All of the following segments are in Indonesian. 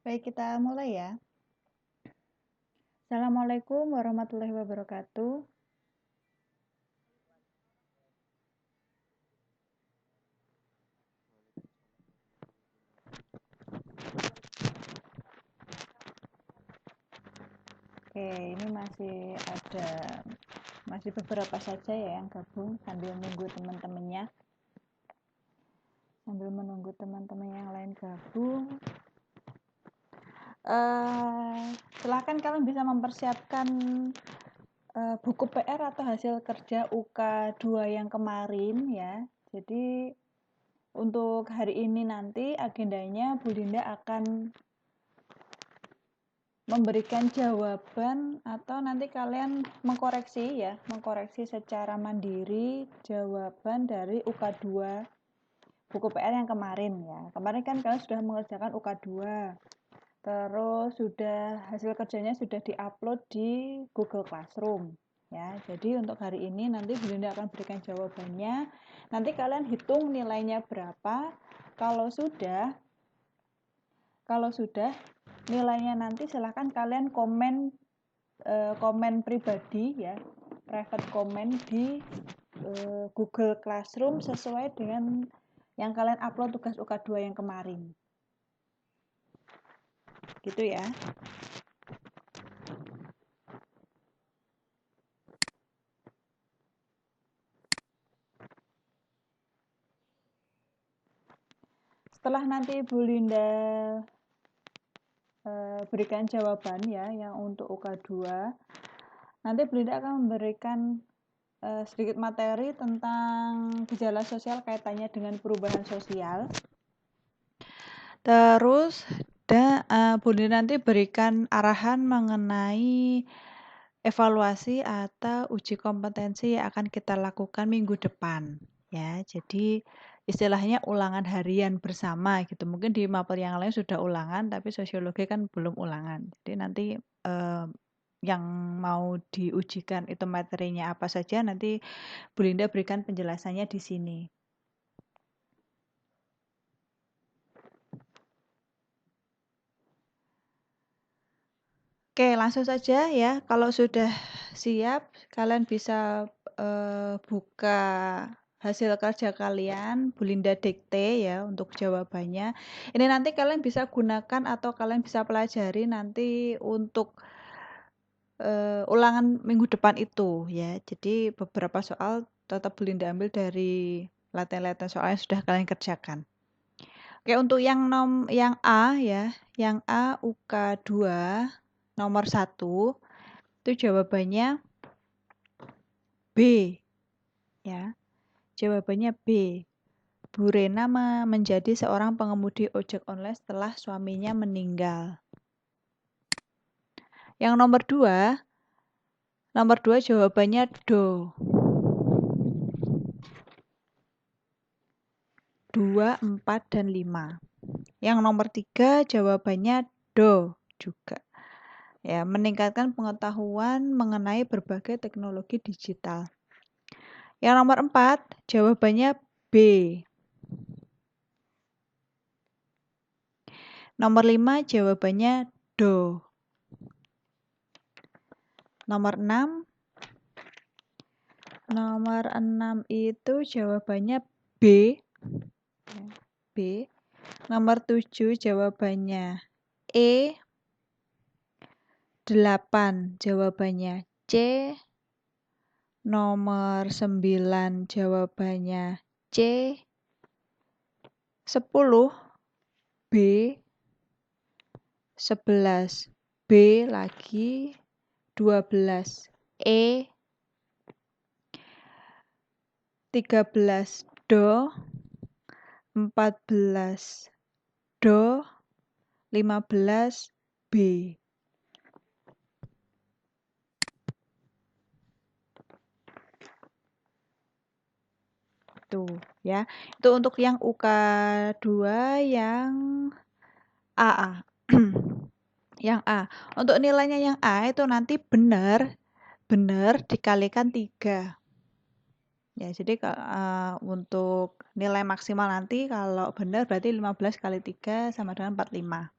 Baik, kita mulai ya. Assalamualaikum warahmatullahi wabarakatuh. Oke, ini masih beberapa saja ya yang gabung sambil menunggu teman-teman yang lain gabung. Silahkan kalian bisa mempersiapkan buku PR atau hasil kerja UK2 yang kemarin ya. Jadi untuk hari ini nanti agendanya Bu Linda akan memberikan jawaban atau nanti kalian mengkoreksi secara mandiri jawaban dari UK2 buku PR yang kemarin ya. Kemarin kan kalian sudah mengerjakan UK2. Terus hasil kerjanya sudah diupload di Google Classroom ya. Jadi untuk hari ini nanti Bu Linda akan berikan jawabannya. Nanti kalian hitung nilainya berapa. Kalau sudah nilainya nanti silahkan kalian komen pribadi ya, private comment di Google Classroom sesuai dengan yang kalian upload tugas UK2 yang kemarin. Gitu ya. Setelah nanti Bu Linda berikan jawaban ya yang untuk UK2, nanti Bu Linda akan memberikan sedikit materi tentang gejala sosial kaitannya dengan perubahan sosial. Terus Bu Linda nanti berikan arahan mengenai evaluasi atau uji kompetensi yang akan kita lakukan minggu depan ya. Jadi istilahnya ulangan harian bersama gitu. Mungkin di mapel yang lain sudah ulangan tapi sosiologi kan belum ulangan. Jadi nanti yang mau diujikan itu materinya apa saja nanti Bu Linda berikan penjelasannya di sini. Oke, langsung saja ya. Kalau sudah siap, kalian bisa buka hasil kerja kalian, Bu Linda dikte ya untuk jawabannya. Ini nanti kalian bisa gunakan atau kalian bisa pelajari nanti untuk ulangan minggu depan itu ya. Jadi beberapa soal tetap Bu Linda ambil dari latihan-latihan soal yang sudah kalian kerjakan. Oke, untuk yang A ya, yang A UK2 nomor 1 itu jawabannya B ya. Jawabannya B. Bu Rena menjadi seorang pengemudi ojek online setelah suaminya meninggal. Yang nomor 2 jawabannya Do. 2, 4, dan 5. Yang nomor 3 jawabannya Do juga. Ya, meningkatkan pengetahuan mengenai berbagai teknologi digital. Yang nomor 4 jawabannya B. Nomor 5 jawabannya Do. Nomor 6 itu jawabannya B. B. Nomor 7 jawabannya E. 8 jawabannya C. Nomor 9 jawabannya C. 10 B. 11 B lagi. 12 E. 13 Do. 14 Do. 15 B. Tuh ya. Itu untuk yang UK2 yang A. Yang A. Untuk nilainya yang A itu nanti benar dikalikan 3. Ya, jadi untuk nilai maksimal nanti kalau benar berarti 15 kali 3 sama dengan 45.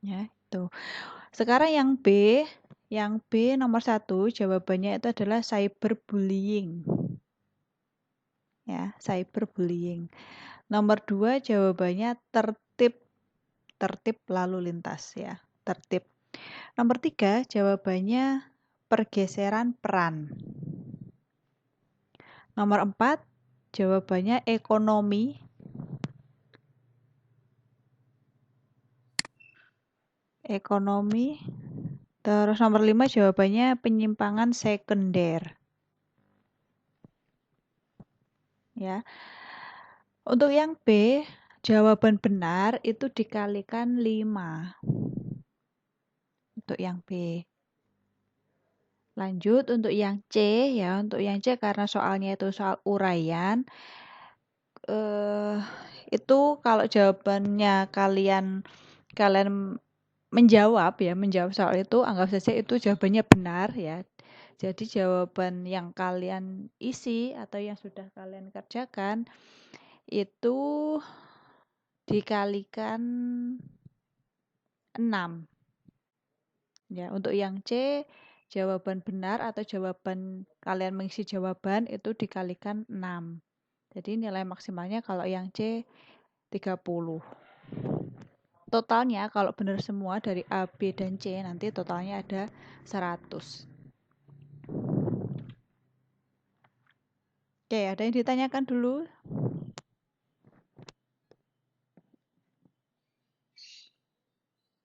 Ya, itu. Sekarang yang B nomor 1 jawabannya itu adalah cyberbullying. Ya, cyberbullying. Nomor 2 jawabannya tertib, tertib lalu lintas ya, tertib. Nomor 3 jawabannya pergeseran peran. Nomor 4 jawabannya ekonomi. Ekonomi. Terus nomor 5 jawabannya penyimpangan sekunder. Ya. Untuk yang B, jawaban benar itu dikalikan 5. Untuk yang B. Lanjut untuk yang C ya, untuk yang C karena soalnya itu soal uraian. Itu kalau jawabannya kalian menjawab ya, menjawab soal itu anggap saja itu jawabannya benar ya. Jadi jawaban yang kalian isi atau yang sudah kalian kerjakan itu dikalikan 6. Ya, untuk yang C jawaban benar atau jawaban kalian mengisi jawaban itu dikalikan 6. Jadi nilai maksimalnya kalau yang C 30. Totalnya kalau benar semua dari A, B, dan C nanti totalnya ada 100. Oke, ada yang ditanyakan dulu?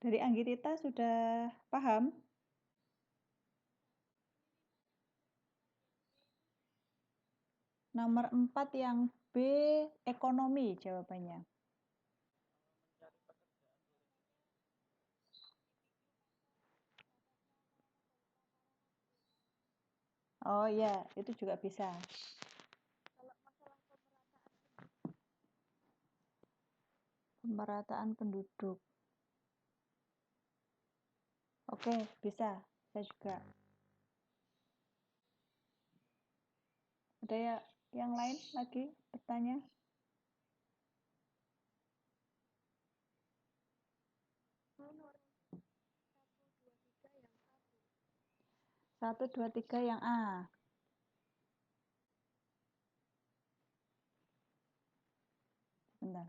Dari Anggitita sudah paham? Nomor 4 yang B, ekonomi jawabannya. Oh iya, itu juga bisa. Pemerataan penduduk. Oke, bisa. Saya juga. Ada ya yang lain lagi bertanya? 1, 2, 3 yang A. Bentar.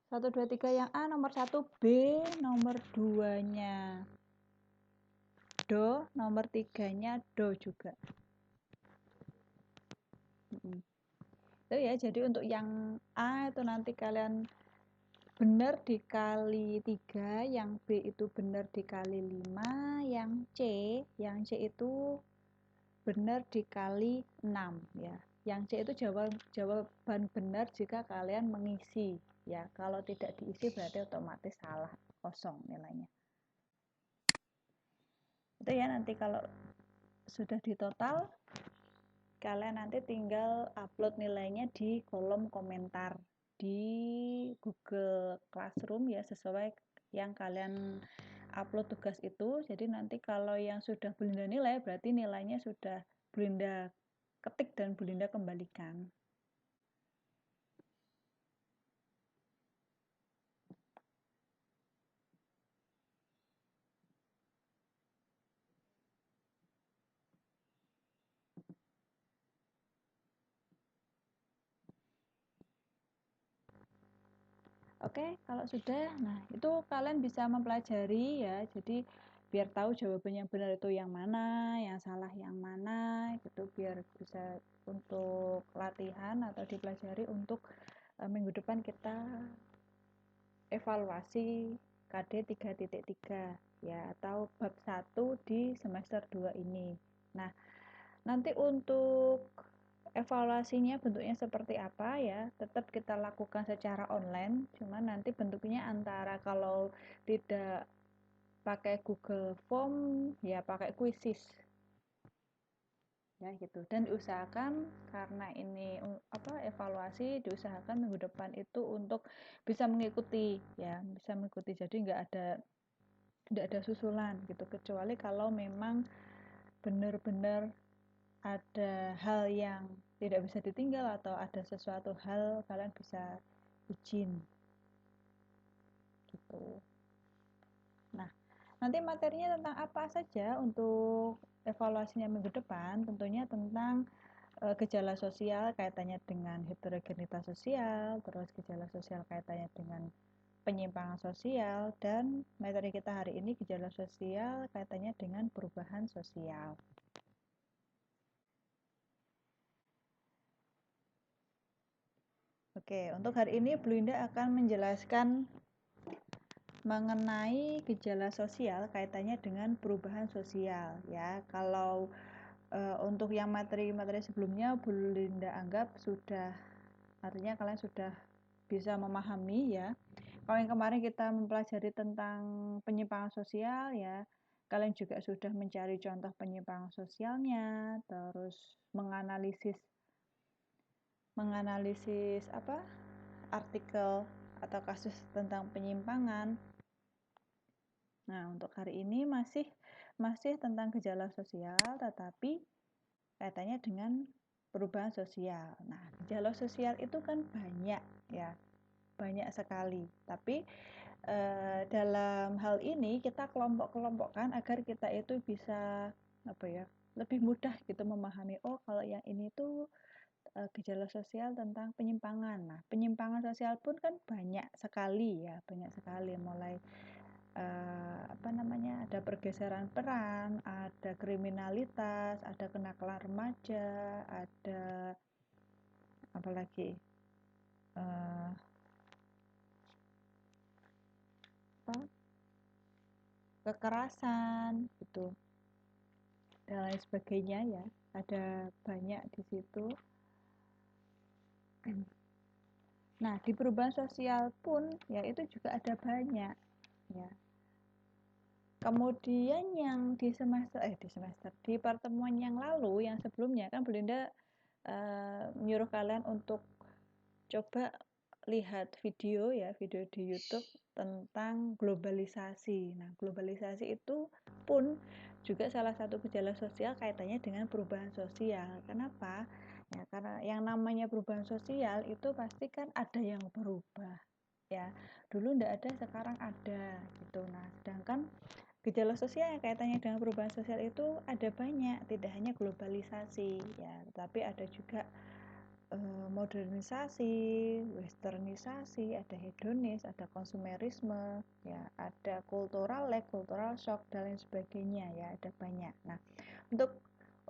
1, 2, 3 yang A, nomor 1 B, nomor 2-nya Do, nomor 3-nya Do juga. Itu ya, jadi untuk yang A itu nanti kalian benar dikali 3, yang B itu benar dikali 5, yang C itu benar dikali 6 ya. Yang C itu jawaban benar jika kalian mengisi ya. Kalau tidak diisi berarti otomatis salah, kosong nilainya. Itu ya, nanti kalau sudah ditotal kalian nanti tinggal upload nilainya di kolom komentar di Google Classroom ya, sesuai yang kalian upload tugas itu. Jadi nanti kalau yang sudah Belinda nilai berarti nilainya sudah Belinda ketik dan Belinda kembalikan. Oke, kalau sudah, nah itu kalian bisa mempelajari ya. Jadi biar tahu jawaban yang benar itu yang mana, yang salah yang mana, gitu biar bisa untuk latihan atau dipelajari untuk minggu depan kita evaluasi KD 3.3 ya, atau bab 1 di semester 2 ini. Nah, nanti untuk evaluasinya bentuknya seperti apa ya, tetap kita lakukan secara online, cuman nanti bentuknya antara kalau tidak pakai Google Form ya pakai Quizzes ya gitu. Dan diusahakan karena ini evaluasi, diusahakan minggu depan itu untuk bisa mengikuti ya, bisa mengikuti, jadi nggak ada susulan gitu, kecuali kalau memang benar-benar ada hal yang tidak bisa ditinggal atau ada sesuatu hal kalian bisa izin gitu. Nah, nanti materinya tentang apa saja untuk evaluasinya minggu depan? Tentunya tentang gejala sosial kaitannya dengan heterogenitas sosial, terus gejala sosial kaitannya dengan penyimpangan sosial, dan materi kita hari ini gejala sosial kaitannya dengan perubahan sosial. Oke, untuk hari ini Bu Linda akan menjelaskan mengenai gejala sosial kaitannya dengan perubahan sosial ya. Kalau untuk yang materi-materi sebelumnya Bu Linda anggap sudah, artinya kalian sudah bisa memahami ya. Kalau yang kemarin kita mempelajari tentang penyimpangan sosial ya, kalian juga sudah mencari contoh penyimpangan sosialnya, terus menganalisis apa artikel atau kasus tentang penyimpangan. Nah, untuk hari ini masih tentang gejala sosial, tetapi kaitannya dengan perubahan sosial. Nah, gejala sosial itu kan banyak ya, banyak sekali. Tapi dalam hal ini kita kelompok-kelompokkan agar kita itu bisa apa ya, lebih mudah gitu memahami. Oh, kalau yang ini tuh gejala sosial tentang penyimpangan. Nah, penyimpangan sosial pun kan banyak sekali ya, banyak sekali mulai apa namanya, ada pergeseran peran, ada kriminalitas, ada kenakalan remaja, ada apalagi apa, kekerasan gitu dan lain sebagainya ya, ada banyak di situ. Nah, di perubahan sosial pun ya itu juga ada banyak ya. Kemudian yang di pertemuan yang lalu, yang sebelumnya kan Bu Linda menyuruh kalian untuk coba lihat video ya, video di YouTube tentang globalisasi. Nah, globalisasi itu pun juga salah satu gejala sosial kaitannya dengan perubahan sosial. Kenapa? Ya, karena yang namanya perubahan sosial itu pasti kan ada yang berubah ya. Dulu ndak ada, sekarang ada gitu. Nah, sedangkan gejala sosial yang kaitannya dengan perubahan sosial itu ada banyak, tidak hanya globalisasi ya, tetapi ada juga modernisasi, westernisasi, ada hedonis, ada konsumerisme, ya, ada cultural lag, cultural shock dan lain sebagainya ya, ada banyak. Nah,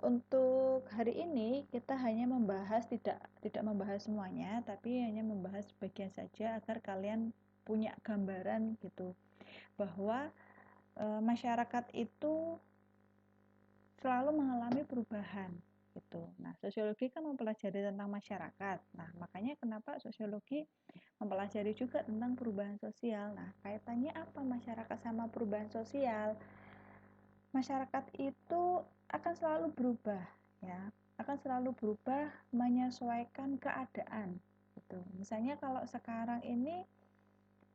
untuk hari ini kita hanya membahas tidak membahas semuanya, tapi hanya membahas sebagian saja agar kalian punya gambaran gitu bahwa masyarakat itu selalu mengalami perubahan gitu. Nah, sosiologi kan mempelajari tentang masyarakat. Nah, makanya kenapa sosiologi mempelajari juga tentang perubahan sosial. Nah, kaitannya apa masyarakat sama perubahan sosial? Masyarakat itu akan selalu berubah ya, akan selalu berubah menyesuaikan keadaan gitu. Misalnya kalau sekarang ini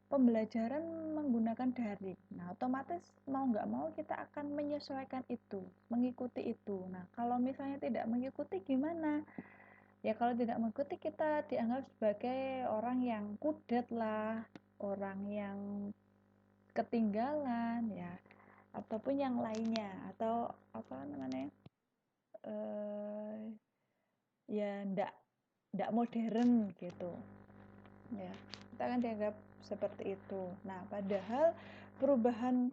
pembelajaran menggunakan daring. Nah, otomatis mau nggak mau kita akan menyesuaikan itu, mengikuti itu. Nah, kalau misalnya tidak mengikuti gimana? Ya kalau tidak mengikuti kita dianggap sebagai orang yang kudet lah, orang yang ketinggalan ya, ataupun yang lainnya, atau apa namanya? Ya ndak modern gitu. Ya, kita akan dianggap seperti itu. Nah, padahal perubahan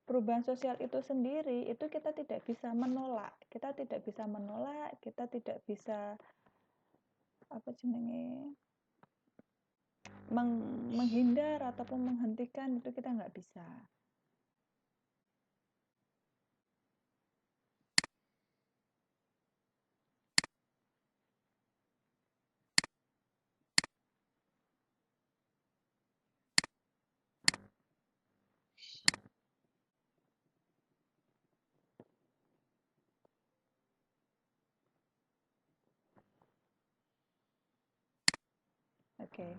perubahan sosial itu sendiri itu kita tidak bisa menolak, kita tidak bisa apa jenenge menghindar ataupun menghentikan, itu kita nggak bisa. Oke,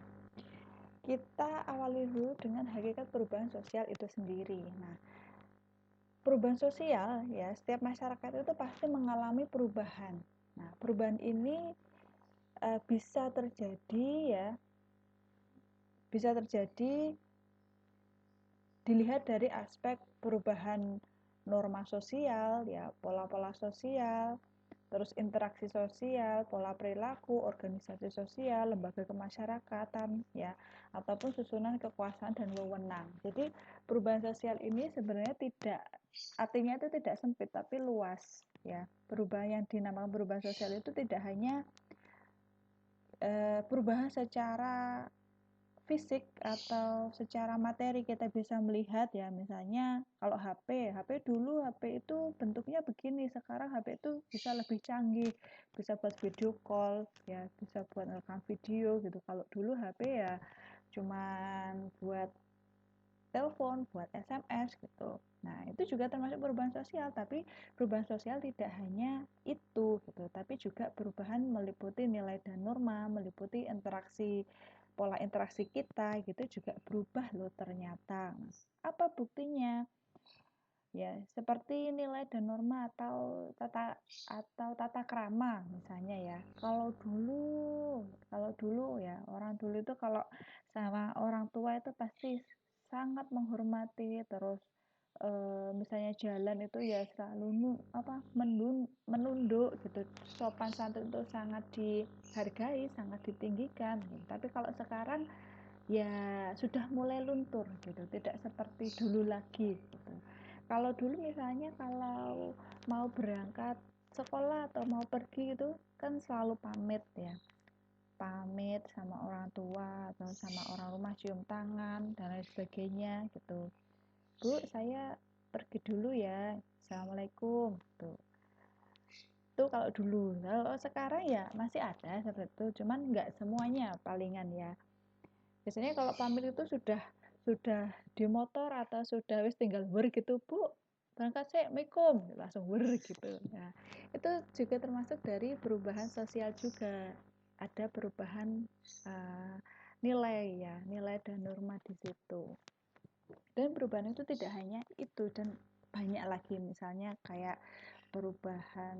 kita awali dulu dengan hakikat perubahan sosial itu sendiri. Nah, perubahan sosial ya, setiap masyarakat itu pasti mengalami perubahan. Nah, perubahan ini bisa terjadi ya, bisa terjadi dilihat dari aspek perubahan norma sosial ya, pola-pola sosial, terus interaksi sosial, pola perilaku, organisasi sosial, lembaga kemasyarakatan ya, ataupun susunan kekuasaan dan wewenang. Jadi perubahan sosial ini sebenarnya tidak, artinya itu tidak sempit tapi luas ya. Perubahan yang dinamakan perubahan sosial itu tidak hanya perubahan secara fisik atau secara materi kita bisa melihat ya, misalnya kalau HP dulu HP itu bentuknya begini, sekarang HP itu bisa lebih canggih, bisa buat video call ya, bisa buat rekam video gitu. Kalau dulu HP ya cuman buat telepon, buat SMS gitu. Nah, itu juga termasuk perubahan sosial, tapi perubahan sosial tidak hanya itu gitu, tapi juga perubahan meliputi nilai dan norma, meliputi interaksi, pola interaksi kita gitu juga berubah loh ternyata. Apa buktinya? Ya, seperti nilai dan norma atau tata krama misalnya ya. Kalau dulu ya, orang dulu itu kalau sama orang tua itu pasti sangat menghormati, terus misalnya jalan itu ya selalu menunduk gitu. Sopan santun itu sangat dihargai, sangat ditinggikan gitu. Tapi kalau sekarang ya sudah mulai luntur gitu, tidak seperti dulu lagi gitu. Kalau dulu misalnya kalau mau berangkat sekolah atau mau pergi itu kan selalu pamit ya, pamit sama orang tua atau sama orang rumah, cium tangan dan lain sebagainya gitu. Bu, saya pergi dulu ya, assalamualaikum tuh. Itu kalau dulu. Kalau sekarang ya masih ada seperti itu, cuman nggak semuanya palingan ya. Biasanya kalau pamit itu sudah di motor atau sudah wis tinggal wer gitu, Bu, berangkat sih, Assalamualaikum, langsung wer gitu. Nah, itu juga termasuk dari perubahan sosial juga. Ada perubahan uh, nilai ya, nilai dan norma di situ. Dan perubahan itu tidak hanya itu, dan banyak lagi, misalnya kayak perubahan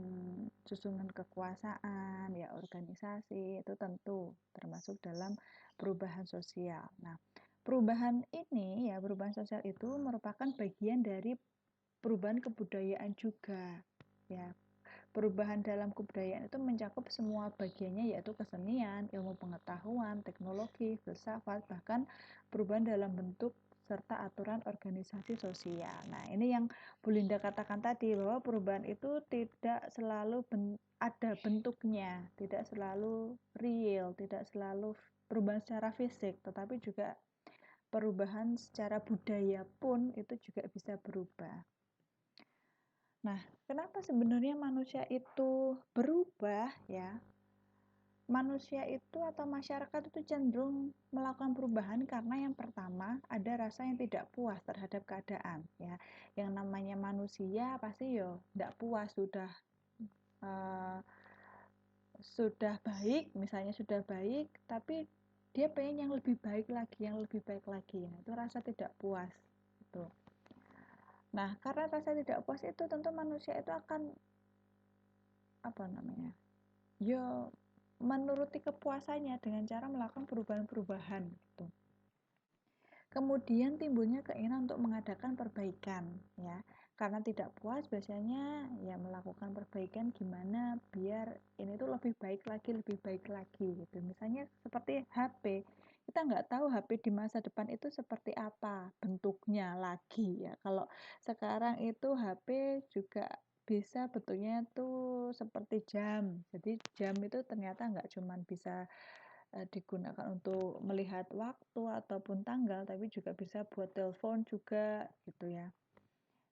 susunan kekuasaan ya, organisasi itu tentu termasuk dalam perubahan sosial. Nah, perubahan ini ya, perubahan sosial itu merupakan bagian dari perubahan kebudayaan juga ya. Perubahan dalam kebudayaan itu mencakup semua bagiannya, yaitu kesenian, ilmu pengetahuan, teknologi, filsafat, bahkan perubahan dalam bentuk serta aturan organisasi sosial. Nah, ini yang Bu Linda katakan tadi, bahwa perubahan itu tidak selalu ada bentuknya, tidak selalu real, tidak selalu perubahan secara fisik, tetapi juga perubahan secara budaya pun itu juga bisa berubah. Nah, kenapa sebenarnya manusia itu berubah ya? Manusia itu atau masyarakat itu cenderung melakukan perubahan karena yang pertama ada rasa yang tidak puas terhadap keadaan ya. Yang namanya manusia pasti yo tidak puas, uh, sudah baik, misalnya sudah baik, tapi dia pengen yang lebih baik lagi, yang lebih baik lagi. Nah, itu rasa tidak puas. Itu. Nah, karena rasa tidak puas itu tentu manusia itu akan apa namanya? Ya menuruti kepuasannya dengan cara melakukan perubahan-perubahan gitu. Kemudian timbulnya keinginan untuk mengadakan perbaikan ya. Karena tidak puas biasanya ya melakukan perbaikan gimana biar ini tuh lebih baik lagi gitu. Misalnya seperti HP. Kita nggak tahu HP di masa depan itu seperti apa bentuknya lagi ya. Kalau sekarang itu HP juga bisa bentuknya tuh seperti jam. Jadi jam itu ternyata nggak cuman bisa digunakan untuk melihat waktu ataupun tanggal, tapi juga bisa buat telepon juga gitu ya.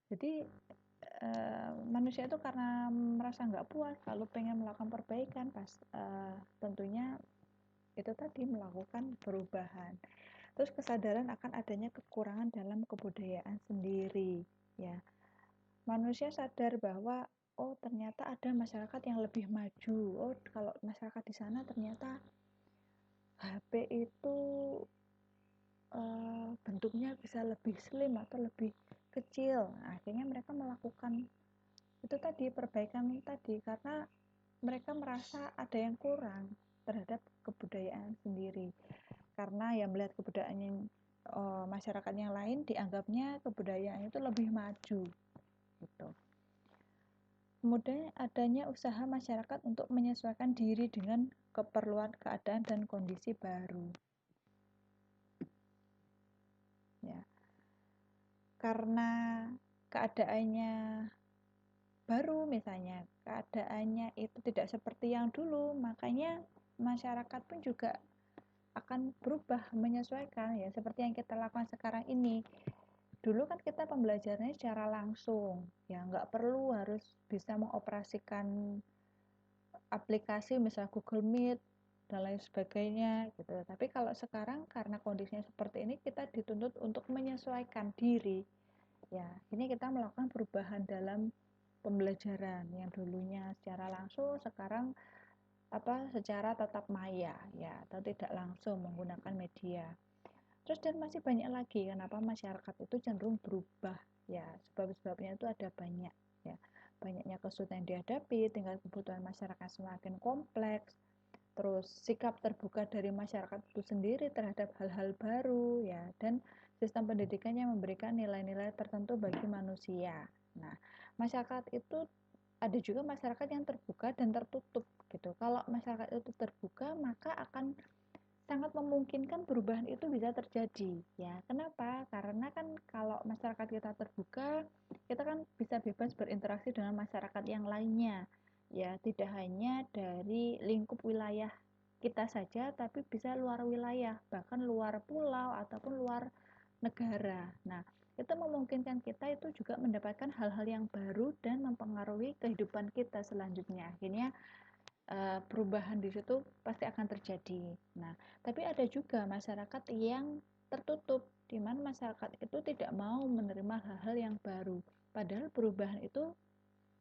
Jadi manusia itu karena merasa nggak puas lalu pengen melakukan perbaikan, tentunya itu tadi melakukan perubahan. Terus kesadaran akan adanya kekurangan dalam kebudayaan sendiri ya. Manusia sadar bahwa oh ternyata ada masyarakat yang lebih maju. Oh kalau masyarakat di sana ternyata HP itu bentuknya bisa lebih slim atau lebih kecil. Nah, akhirnya mereka melakukan itu tadi, perbaikan tadi, karena mereka merasa ada yang kurang. terhadap kebudayaan sendiri. Karena yang melihat kebudayaan yang masyarakat yang lain dianggapnya kebudayaan itu lebih maju gitu. Kemudian adanya usaha masyarakat untuk menyesuaikan diri dengan keperluan keadaan dan kondisi baru. Ya. Karena keadaannya baru, misalnya keadaannya itu tidak seperti yang dulu, makanya masyarakat pun juga akan berubah, menyesuaikan, ya seperti yang kita lakukan sekarang ini. Dulu kan kita pembelajarannya secara langsung, ya nggak perlu harus bisa mengoperasikan aplikasi misal Google Meet dan lain sebagainya gitu. Tapi kalau sekarang karena kondisinya seperti ini, kita dituntut untuk menyesuaikan diri. Ya, ini kita melakukan perubahan dalam pembelajaran yang dulunya secara langsung, sekarang secara tatap maya, ya, atau tidak langsung menggunakan media. Terus dan masih banyak lagi kenapa masyarakat itu cenderung berubah, ya, sebab-sebabnya itu ada banyak, ya. Banyaknya kesulitan yang dihadapi, tingkat kebutuhan masyarakat semakin kompleks, terus sikap terbuka dari masyarakat itu sendiri terhadap hal-hal baru, ya, dan sistem pendidikan yang memberikan nilai-nilai tertentu bagi manusia. Nah, masyarakat itu ada juga masyarakat yang terbuka dan tertutup gitu. Kalau masyarakat itu terbuka, maka akan sangat memungkinkan perubahan itu bisa terjadi, ya. Kenapa? Karena kan kalau masyarakat kita terbuka, kita kan bisa bebas berinteraksi dengan masyarakat yang lainnya, ya, tidak hanya dari lingkup wilayah kita saja, tapi bisa luar wilayah, bahkan luar pulau ataupun luar negara. Nah, itu memungkinkan kita itu juga mendapatkan hal-hal yang baru dan mempengaruhi kehidupan kita selanjutnya. Akhirnya perubahan di situ pasti akan terjadi. Nah, tapi ada juga masyarakat yang tertutup, di mana masyarakat itu tidak mau menerima hal-hal yang baru. Padahal perubahan itu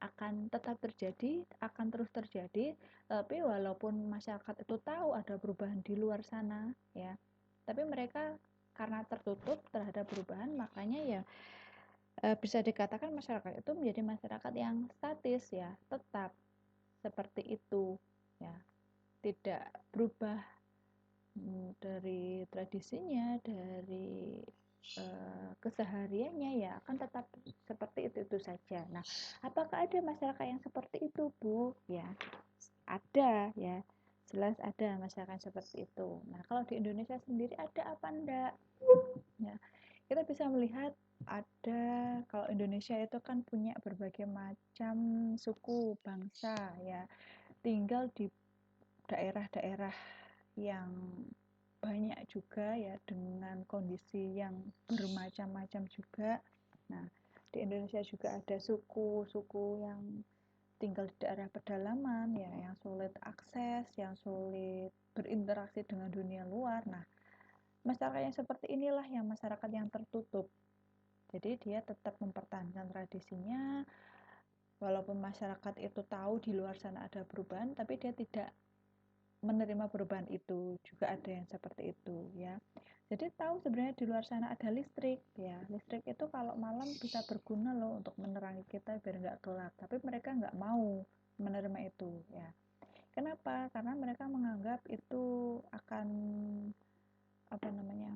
akan tetap terjadi, akan terus terjadi, tapi walaupun masyarakat itu tahu ada perubahan di luar sana, ya, tapi mereka karena tertutup terhadap perubahan, makanya ya bisa dikatakan masyarakat itu menjadi masyarakat yang statis, ya, tetap seperti itu, ya, tidak berubah dari tradisinya, dari kesehariannya, ya akan tetap seperti itu saja. Nah, apakah ada masyarakat yang seperti itu, Bu? Ya, ada, ya, jelas ada masyarakat seperti itu. Nah, kalau di Indonesia sendiri ada apa enggak? Ya, kita bisa melihat ada, kalau Indonesia itu kan punya berbagai macam suku, bangsa, ya, tinggal di daerah-daerah yang banyak juga, ya, dengan kondisi yang bermacam-macam juga. Nah, di Indonesia juga ada suku-suku yang tinggal di daerah pedalaman, ya, yang sulit akses, yang sulit berinteraksi dengan dunia luar. Nah, masyarakat yang seperti inilah yang masyarakat yang tertutup. Jadi dia tetap mempertahankan tradisinya, walaupun masyarakat itu tahu di luar sana ada perubahan, tapi dia tidak menerima perubahan itu. Juga ada yang seperti itu, ya. Jadi tahu sebenarnya di luar sana ada listrik, ya. Listrik itu kalau malam bisa berguna loh untuk menerangi kita biar nggak gelap, tapi mereka nggak mau menerima itu, ya. Kenapa? Karena mereka menganggap itu akan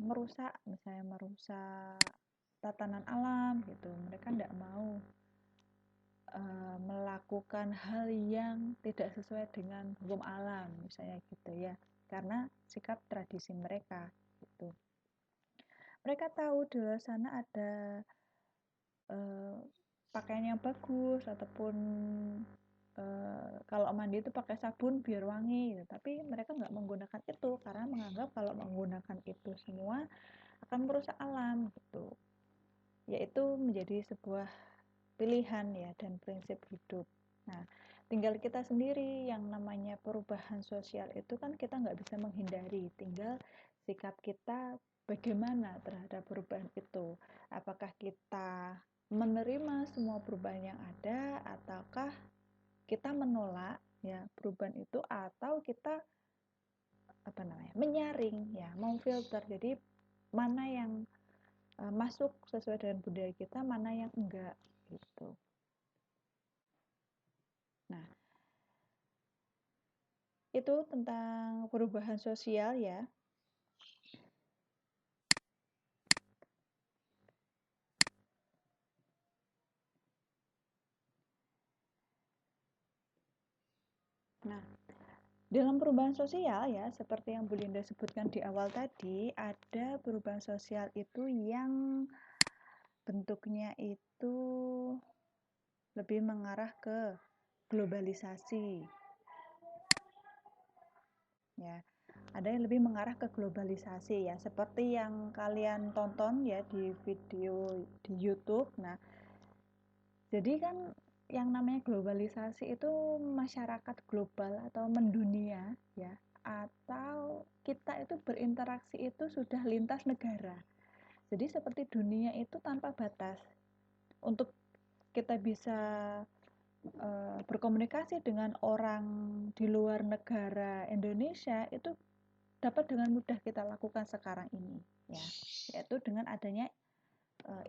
merusak, misalnya merusak tatanan alam gitu. Mereka nggak mau melakukan hal yang tidak sesuai dengan hukum alam, misalnya gitu, ya, karena sikap tradisi mereka gitu. Mereka tahu di luar sana ada pakaian yang bagus, ataupun kalau mandi itu pakai sabun biar wangi gitu. Tapi mereka nggak menggunakan itu karena menganggap kalau menggunakan itu semua akan merusak alam gitu. Yaitu menjadi sebuah pilihan, ya, dan prinsip hidup. Nah, tinggal kita sendiri, yang namanya perubahan sosial itu kan kita nggak bisa menghindari, tinggal sikap kita bagaimana terhadap perubahan itu. Apakah kita menerima semua perubahan yang ada, ataukah kita menolak, ya, perubahan itu, atau kita menyaring, ya, memfilter. Jadi mana yang masuk sesuai dengan budaya kita, mana yang enggak gitu. Nah, Itu tentang perubahan sosial ya. Nah, dalam perubahan sosial ya, seperti yang Bu Linda sebutkan di awal tadi, ada perubahan sosial itu yang bentuknya itu lebih mengarah ke globalisasi. Ya, ada yang lebih mengarah ke globalisasi ya, seperti yang kalian tonton ya di video di YouTube. Nah, jadi kan yang namanya globalisasi itu masyarakat global atau mendunia ya, atau kita itu berinteraksi itu sudah lintas negara. Jadi seperti dunia itu tanpa batas. Untuk kita bisa berkomunikasi dengan orang di luar negara Indonesia itu dapat dengan mudah kita lakukan sekarang ini ya, yaitu dengan adanya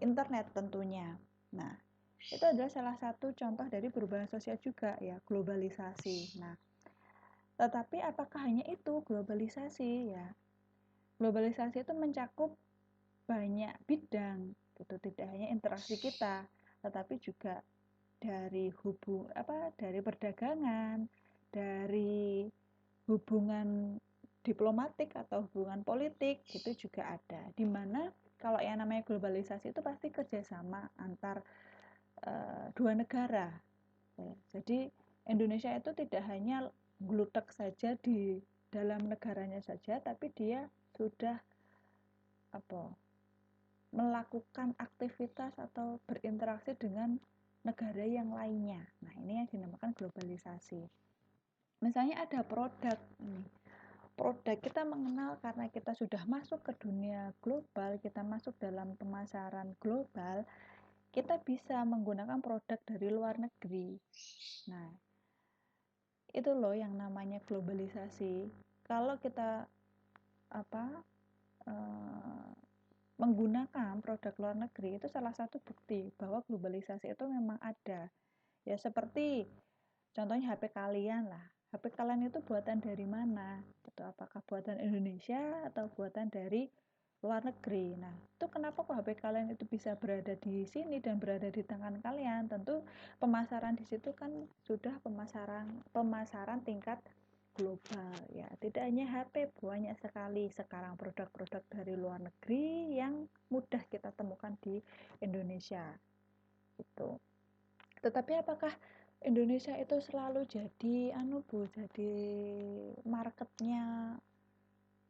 internet tentunya. Nah, itu adalah salah satu contoh dari perubahan sosial juga ya, globalisasi. Nah, tetapi apakah hanya itu globalisasi ya? Globalisasi itu mencakup banyak bidang, gitu. Tidak hanya interaksi kita, tetapi juga dari dari perdagangan, dari hubungan diplomatik atau hubungan politik itu juga ada. Dimana kalau yang namanya globalisasi itu pasti kerjasama antar dua negara. Ya. Jadi Indonesia itu tidak hanya glutek saja di dalam negaranya saja, tapi dia sudah apa melakukan aktivitas atau berinteraksi dengan negara yang lainnya. Nah, ini yang dinamakan globalisasi. Misalnya ada produk nih. Produk kita mengenal karena kita sudah masuk ke dunia global, kita masuk dalam pemasaran global, kita bisa menggunakan produk dari luar negeri. Nah, itu loh yang namanya globalisasi. Kalau kita apa menggunakan produk luar negeri itu salah satu bukti bahwa globalisasi itu memang ada. Ya seperti contohnya HP kalian lah. HP kalian itu buatan dari mana? Itu apakah buatan Indonesia atau buatan dari luar negeri. Nah, itu kenapa kok HP kalian itu bisa berada di sini dan berada di tangan kalian? Tentu pemasaran di situ kan sudah pemasaran tingkat global ya. Tidak hanya HP, banyak sekali sekarang produk-produk dari luar negeri yang mudah kita temukan di Indonesia. Itu. Tetapi apakah Indonesia itu selalu jadi jadi marketnya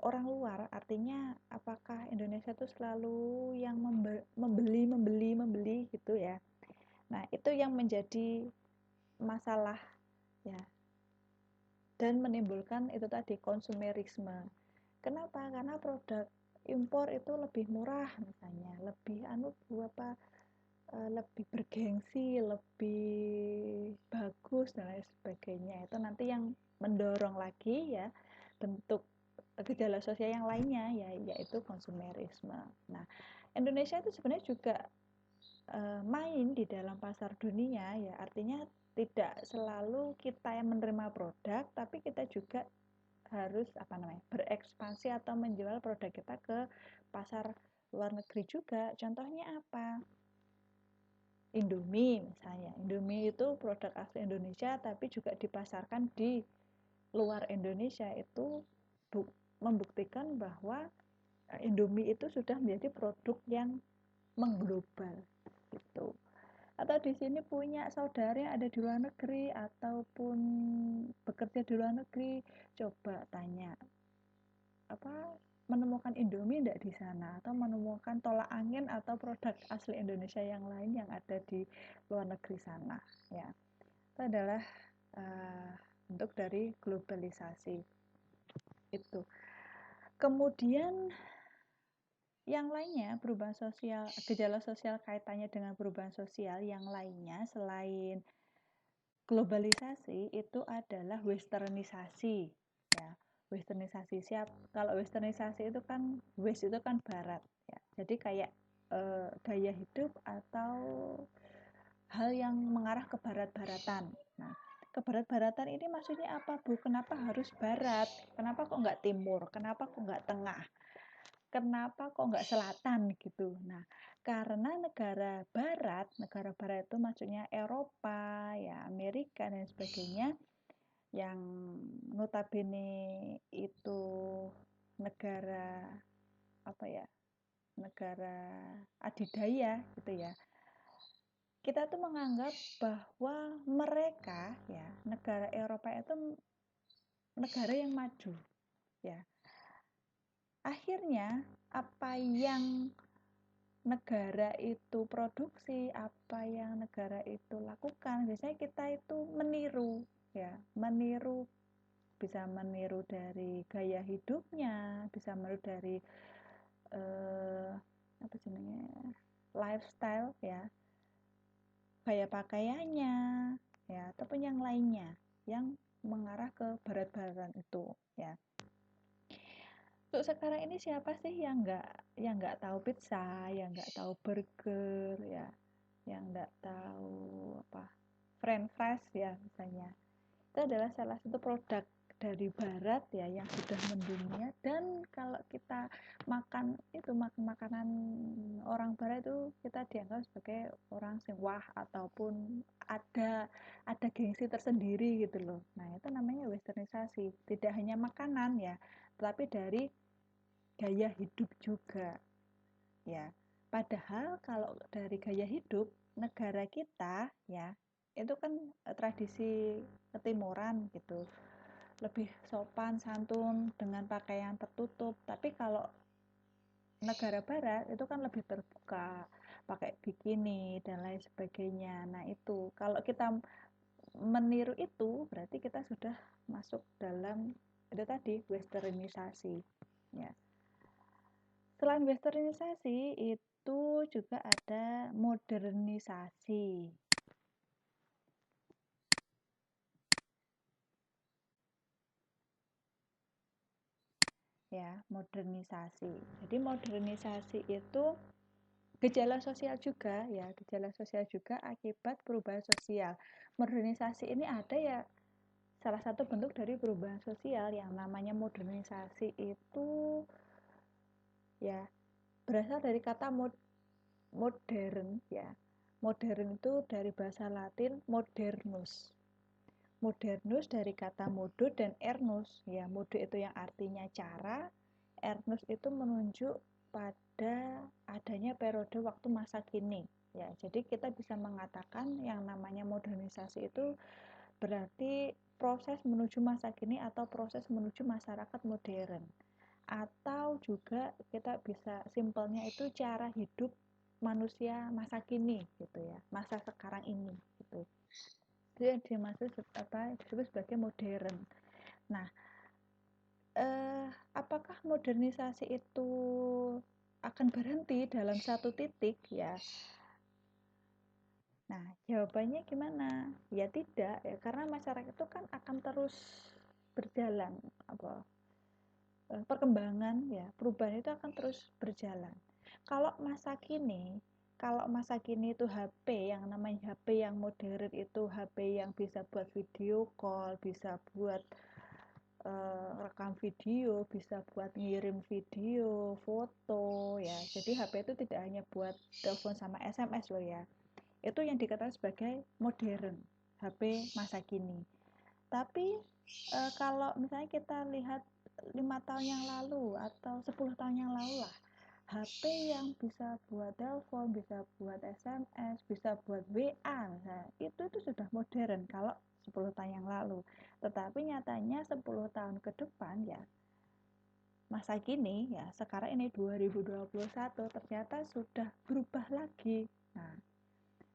orang luar? Artinya apakah Indonesia itu selalu yang membeli gitu ya? Nah, itu yang menjadi masalah ya, dan menimbulkan itu tadi konsumerisme. Kenapa? Karena produk impor itu lebih murah misalnya, lebih lebih bergengsi, lebih bagus dan lain sebagainya. Itu nanti yang mendorong lagi ya bentuk gejala sosial yang lainnya ya, yaitu konsumerisme. Nah, Indonesia itu sebenarnya juga main di dalam pasar dunia ya, artinya tidak selalu kita yang menerima produk, tapi kita juga harus berekspansi atau menjual produk kita ke pasar luar negeri juga. Contohnya apa? Indomie misalnya. Indomie itu produk asli Indonesia tapi juga dipasarkan di luar Indonesia. Itu membuktikan bahwa Indomie itu sudah menjadi produk yang mengglobal gitu. Atau di sini punya saudara yang ada di luar negeri ataupun bekerja di luar negeri, coba tanya menemukan Indomie enggak di sana, atau menemukan tolak angin atau produk asli Indonesia yang lain yang ada di luar negeri sana ya. Itu adalah bentuk dari globalisasi itu. Kemudian yang lainnya, perubahan sosial, gejala sosial kaitannya dengan perubahan sosial yang lainnya selain globalisasi itu adalah westernisasi ya. Westernisasi kalau westernisasi itu kan west itu kan barat ya. Jadi kayak gaya hidup atau hal yang mengarah ke barat-baratan. Nah, kebarat-baratan ini maksudnya apa, Bu? Kenapa harus barat? Kenapa kok nggak timur? Kenapa kok nggak tengah? Kenapa kok nggak selatan gitu? Nah, karena negara barat itu maksudnya Eropa, ya Amerika dan sebagainya, yang notabene itu negara apa ya? Negara adidaya gitu ya. Kita tuh menganggap bahwa mereka ya, negara Eropa itu negara yang maju ya. Akhirnya apa yang negara itu produksi, apa yang negara itu lakukan, biasanya kita itu meniru ya, meniru, bisa meniru dari gaya hidupnya, bisa meniru dari apa namanya, lifestyle ya, gaya pakaiannya ya, ataupun yang lainnya yang mengarah ke barat-baratan itu ya. Untuk sekarang ini siapa sih yang nggak tahu pizza, yang nggak tahu burger ya, yang nggak tahu apa French fries ya misalnya. Itu adalah salah satu produk dari barat ya yang sudah mendunia, dan kalau kita makan itu makanan orang barat itu kita dianggap sebagai orang yang wah, ataupun ada gengsi tersendiri gitu loh. Nah, itu namanya westernisasi. Tidak hanya makanan ya, tetapi dari gaya hidup juga ya. Padahal kalau dari gaya hidup negara kita ya, itu kan tradisi ketimuran gitu, lebih sopan santun dengan pakaian tertutup. Tapi kalau negara barat itu kan lebih terbuka, pakai bikini dan lain sebagainya. Nah, itu kalau kita meniru itu berarti kita sudah masuk dalam itu tadi, westernisasi ya. Selain westernisasi, itu juga ada modernisasi. Ya, modernisasi. Jadi modernisasi itu gejala sosial juga ya, gejala sosial juga akibat perubahan sosial. Modernisasi ini ada ya, salah satu bentuk dari perubahan sosial yang namanya modernisasi itu ya berasal dari kata modern ya. Modern itu dari bahasa Latin modernus. Modernus dari kata modo dan ernus ya. Modo itu yang artinya cara, ernus itu menunjuk pada adanya periode waktu masa kini ya. Jadi kita bisa mengatakan yang namanya modernisasi itu berarti proses menuju masa kini atau proses menuju masyarakat modern, atau juga kita bisa simpelnya itu cara hidup manusia masa kini gitu ya, masa sekarang ini gitu. Itu yang dimaksud disebut sebagai modern. Nah, apakah modernisasi itu akan berhenti dalam satu titik ya? Nah, jawabannya gimana? Ya tidak ya, karena masyarakat itu kan akan terus berjalan, perkembangan ya, perubahan itu akan terus berjalan. Kalau masa kini itu HP, yang namanya HP yang modern itu HP yang bisa buat video call, bisa buat rekam video, bisa buat ngirim video, foto ya. Jadi HP itu tidak hanya buat telepon sama SMS loh ya. Itu yang dikatakan sebagai modern, HP masa kini. Tapi kalau misalnya kita lihat 5 tahun yang lalu atau 10 tahun yang lalu lah, HP yang bisa buat telepon, bisa buat SMS, bisa buat WA misalnya, itu sudah modern kalau 10 tahun yang lalu. Tetapi nyatanya 10 tahun ke depan ya, masa kini ya, sekarang ini 2021 ternyata sudah berubah lagi. Nah,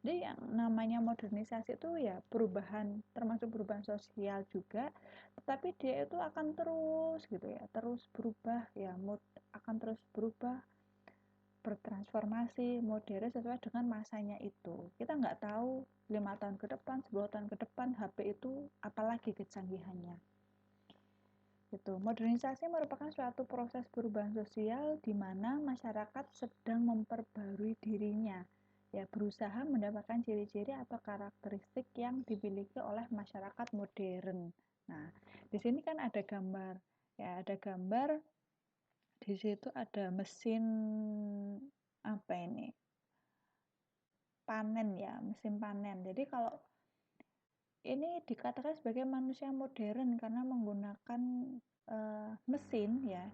jadi yang namanya modernisasi itu ya perubahan, termasuk perubahan sosial juga, tetapi dia itu akan terus gitu ya, terus berubah ya, akan terus berubah, bertransformasi, modern sesuai dengan masanya itu. Kita nggak tahu 5 tahun ke depan, 10 tahun ke depan HP itu apalagi kecanggihannya. Gitu. Modernisasi merupakan suatu proses perubahan sosial di mana masyarakat sedang memperbarui dirinya ya berusaha mendapatkan ciri-ciri atau karakteristik yang dimiliki oleh masyarakat modern. Nah, di sini kan ada gambar, ya ada gambar di situ ada mesin apa ini? Panen ya, mesin panen. Jadi kalau ini dikatakan sebagai manusia modern karena menggunakan mesin ya,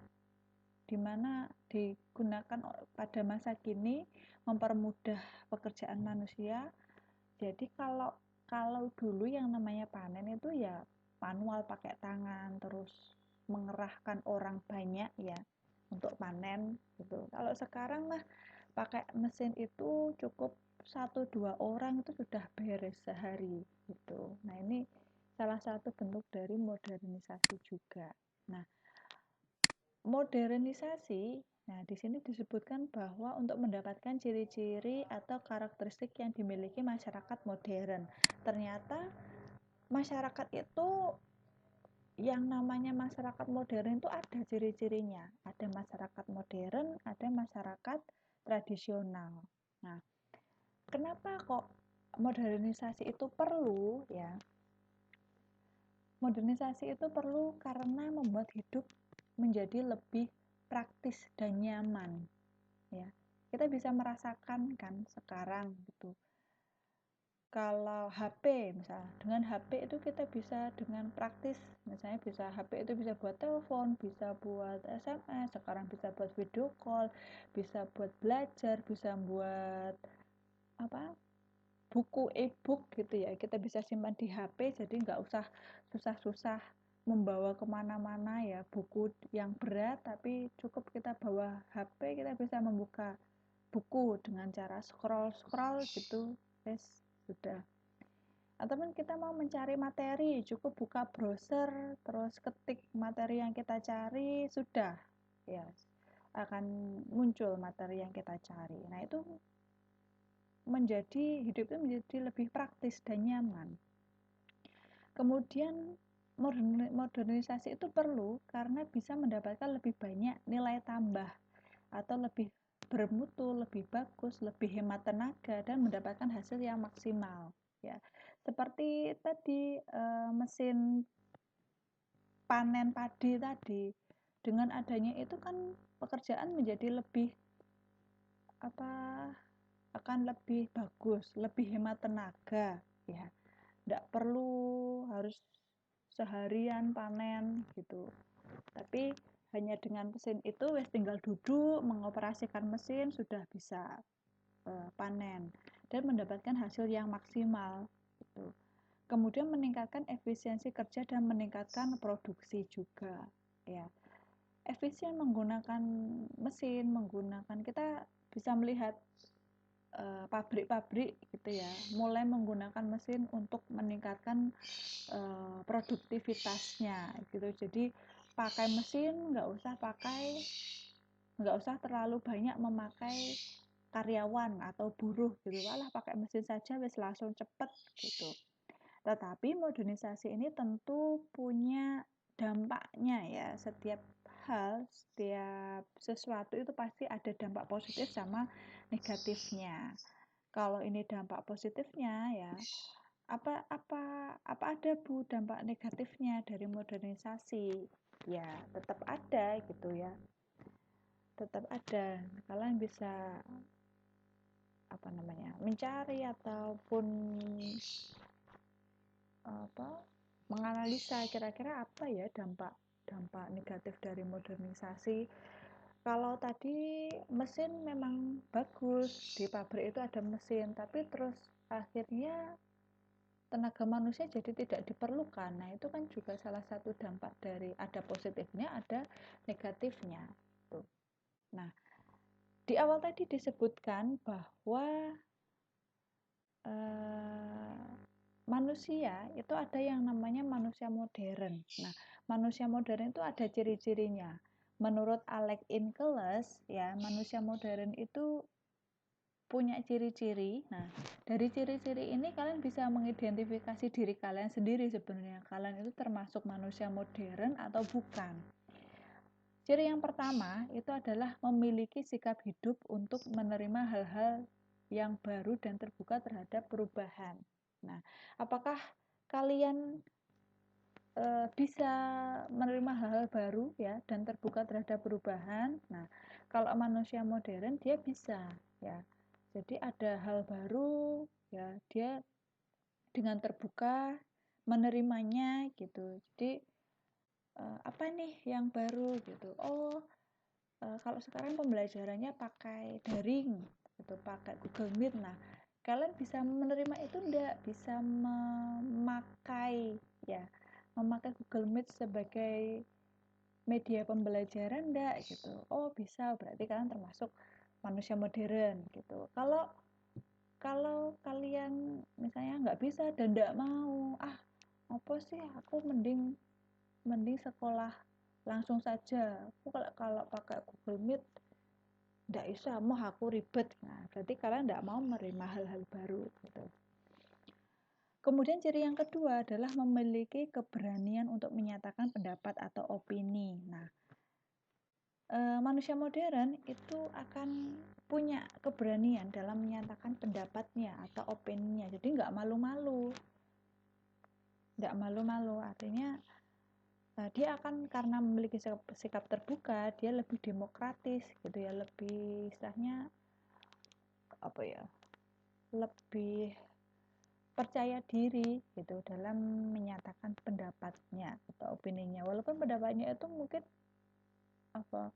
di mana digunakan pada masa kini mempermudah pekerjaan manusia. Jadi kalau kalau dulu yang namanya panen itu ya manual pakai tangan, terus mengerahkan orang banyak ya untuk panen gitu. Kalau sekarang mah pakai mesin itu cukup 1-2 orang itu sudah beres sehari gitu. Nah, ini salah satu bentuk dari modernisasi juga. Nah, modernisasi, nah di sini disebutkan bahwa untuk mendapatkan ciri-ciri atau karakteristik yang dimiliki masyarakat modern. Ternyata masyarakat itu yang namanya masyarakat modern itu ada ciri-cirinya. Ada masyarakat modern, ada masyarakat tradisional. Nah, kenapa kok modernisasi itu perlu ya? Modernisasi itu perlu karena membuat hidup menjadi lebih praktis dan nyaman ya. Kita bisa merasakan kan sekarang gitu. Kalau HP misalnya, dengan HP itu kita bisa dengan praktis, misalnya bisa HP itu bisa buat telepon, bisa buat SMS, sekarang bisa buat video call, bisa buat belajar, bisa buat apa buku e-book gitu ya, kita bisa simpan di HP, jadi nggak usah susah-susah membawa kemana-mana ya buku yang berat, tapi cukup kita bawa HP, kita bisa membuka buku dengan cara scroll-scroll gitu, wes sudah. Ataupun kita mau mencari materi, cukup buka browser, terus ketik materi yang kita cari, sudah ya akan muncul materi yang kita cari. Nah, itu menjadi hidup itu menjadi lebih praktis dan nyaman. Kemudian modernisasi itu perlu karena bisa mendapatkan lebih banyak nilai tambah atau lebih bermutu, lebih bagus, lebih hemat tenaga dan mendapatkan hasil yang maksimal ya. Seperti tadi mesin panen padi tadi, dengan adanya itu kan pekerjaan menjadi lebih apa akan lebih bagus, lebih hemat tenaga ya. Tidak perlu harus seharian panen gitu. Tapi hanya dengan mesin itu wes tinggal duduk mengoperasikan mesin sudah bisa panen dan mendapatkan hasil yang maksimal gitu. Kemudian meningkatkan efisiensi kerja dan meningkatkan produksi juga ya. Efisien menggunakan mesin, menggunakan kita bisa melihat pabrik-pabrik gitu ya, mulai menggunakan mesin untuk meningkatkan produktivitasnya gitu. Jadi pakai mesin, nggak usah terlalu banyak memakai karyawan atau buruh gitu, malah pakai mesin saja wis langsung cepet gitu. Tetapi modernisasi ini tentu punya dampaknya ya. Setiap hal, setiap sesuatu itu pasti ada dampak positif sama negatifnya. Kalau ini dampak positifnya ya, apa ada Bu dampak negatifnya dari modernisasi? Ya, tetap ada gitu ya. Tetap ada. Kalian bisa apa namanya? Mencari ataupun apa menganalisa kira-kira apa ya dampak negatif dari modernisasi. Kalau tadi mesin memang bagus, di pabrik itu ada mesin, tapi terus akhirnya tenaga manusia jadi tidak diperlukan. Nah, itu kan juga salah satu dampak dari ada positifnya, ada negatifnya. Tuh. Nah, di awal tadi disebutkan bahwa manusia itu ada yang namanya manusia modern. Nah, manusia modern itu ada ciri-cirinya. Menurut Alex Inkeles, ya, manusia modern itu punya ciri-ciri. Nah, dari ciri-ciri ini kalian bisa mengidentifikasi diri kalian sendiri sebenarnya. Kalian itu termasuk manusia modern atau bukan. Ciri yang pertama itu adalah memiliki sikap hidup untuk menerima hal-hal yang baru dan terbuka terhadap perubahan. Nah, apakah kalian bisa menerima hal-hal baru ya dan terbuka terhadap perubahan? Nah, kalau manusia modern dia bisa ya. Jadi ada hal baru ya, dia dengan terbuka menerimanya gitu. Jadi apa nih yang baru gitu? Oh, kalau sekarang pembelajarannya pakai daring gitu, pakai Google Meet. Nah, kalian bisa menerima itu enggak? Bisa memakai ya, memakai Google Meet sebagai media pembelajaran enggak gitu? Oh, bisa. Berarti kalian termasuk manusia modern gitu. Kalau kalau kalian misalnya nggak bisa dan nggak mau, apa sih, aku mending mending sekolah langsung saja. Aku kalau pakai Google Meet nggak bisa, mau aku ribet. Nah, berarti kalian nggak mau menerima hal-hal baru gitu. Kemudian ciri yang kedua adalah memiliki keberanian untuk menyatakan pendapat atau opini. Nah, manusia modern itu akan punya keberanian dalam menyatakan pendapatnya atau opininya. Jadi nggak malu-malu, artinya dia akan karena memiliki sikap terbuka, dia lebih demokratis gitu ya, lebih istilahnya apa ya, lebih percaya diri gitu dalam menyatakan pendapatnya atau opininya, walaupun pendapatnya itu mungkin apa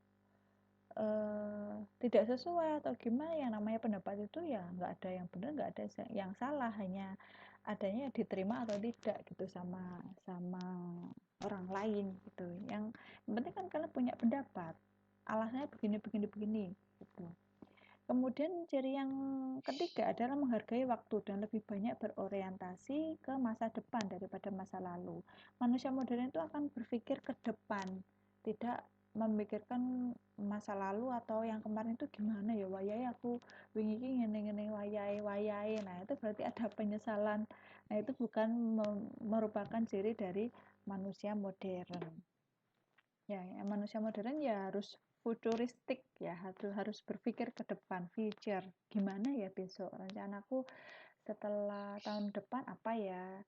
tidak sesuai atau gimana. Yang namanya pendapat itu ya nggak ada yang benar, nggak ada yang salah, hanya adanya diterima atau tidak gitu sama sama orang lain gitu. Yang penting kan kalian punya pendapat, alasannya begini begini begini gitu. Kemudian ciri yang ketiga adalah menghargai waktu dan lebih banyak berorientasi ke masa depan daripada masa lalu. Manusia modern itu akan berpikir ke depan, tidak memikirkan masa lalu atau yang kemarin itu gimana ya, wayai aku wingi iki ngene-ngene wayai. Nah, itu berarti ada penyesalan. Nah, itu bukan merupakan ciri dari manusia modern. Ya, manusia modern ya harus futuristik ya, harus berpikir ke depan, future. Gimana ya besok rencanaku setelah tahun depan apa ya?